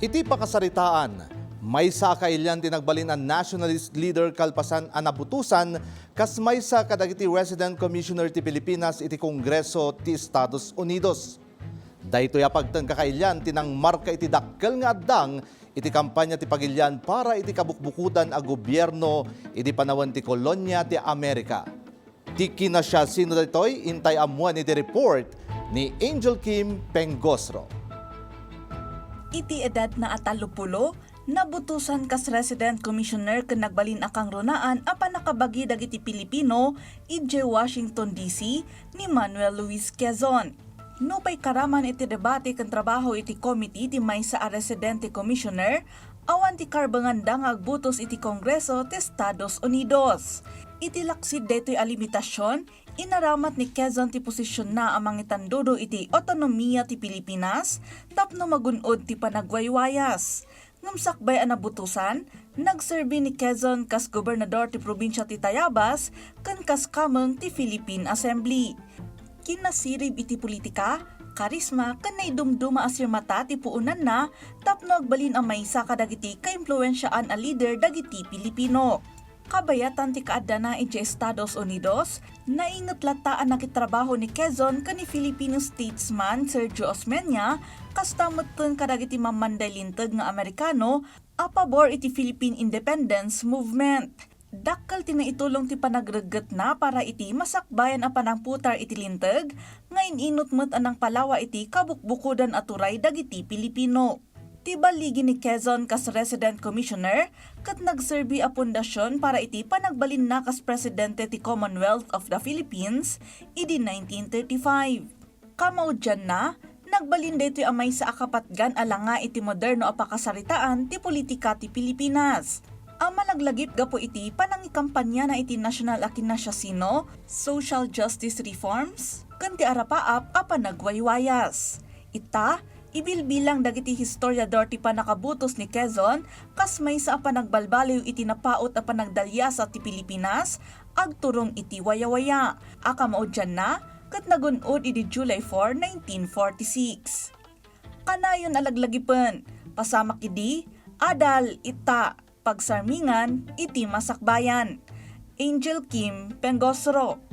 Iti pakasaritaan, may sa kailyan tinagbalin ang nationalist leader kalpasan anabutusan kas may sa kadagiti resident commissioner ti Pilipinas iti Kongreso ti Estados Unidos. Daytoy apagteng kakailyan tinang marka iti dakkel nga addang iti kampanya ti pagilyan para iti kabukbukudan a gobyerno iti panawan ti kolonya ti Amerika. Ti kinasya sino daytoy intay amuan iti report ni Anjel Kim Pengosro. Iti edad na atalupulo, nabutusan kas resident commissioner ken nagbalin akang runaan apan nakabagi dagiti Pilipino ije Washington DC ni Manuel L. Quezon. Nupay karaman iti debate ken trabaho iti committee ti maysa a residente commissioner awan ti karbanganda nga agbutos iti Kongreso ti Estados Unidos. Iti laksid daytoy a limitasyon, inaramat ni Quezon ti posisyon na amang itandudo iti otonomiya ti Pilipinas tapno magunod ti panagwaywayas. Ngumsakbay ang nabutusan, nagserbi ni Quezon kas gobernador ti probinsya ti Tayabas ken kas kameng ti Philippine Assembly. Kinasirib iti politika, karisma ken naidumduma asir mata ti puunan na tapno agbalin ang maysa kadagiti kaimpluwensyaan a leader dagiti Pilipino. Kabayatan ti kaadda na iti Estados Unidos, naingat lataan nakitrabaho ni Quezon ken ni Filipino statesman Sergio Osmeña kastamot ken kadagiti mamanday linteg nga Amerikano a pabor iti Philippine Independence Movement. Dakkel tinaitulong ti panagregget na para iti masakbayan a panangputar iti linteg nga ininot met anang palawa iti kabukbukudan aturay dagiti Pilipino. Tibaligi ni Quezon kas resident commissioner kat nagserbi a pundasyon para iti panagbalin na kas presidente ti Commonwealth of the Philippines idi 1935. Kamao dyan na, nagbalin daytoy amay sa akapatgan alanga iti moderno a pakasaritaan ti politika ti Pilipinas. Ang malaglagip gapo iti panangikampanya na iti national akinasyasino, social justice reforms, ken ti arapaap a panagwaywayas. Ita, ibilbilang dagiti historiador ti panakabutos ni Quezon kas may sa panagbalbaliw iti napaot a panagdalyasa ti Pilipinas agturong iti wayawaya. Akamao dyan na ket nagunod iti July 4, 1946. Kanayon alaglagipen, pasamak idi, adal ita pagsarmingan iti masakbayan. Anjel Kim Pengosro.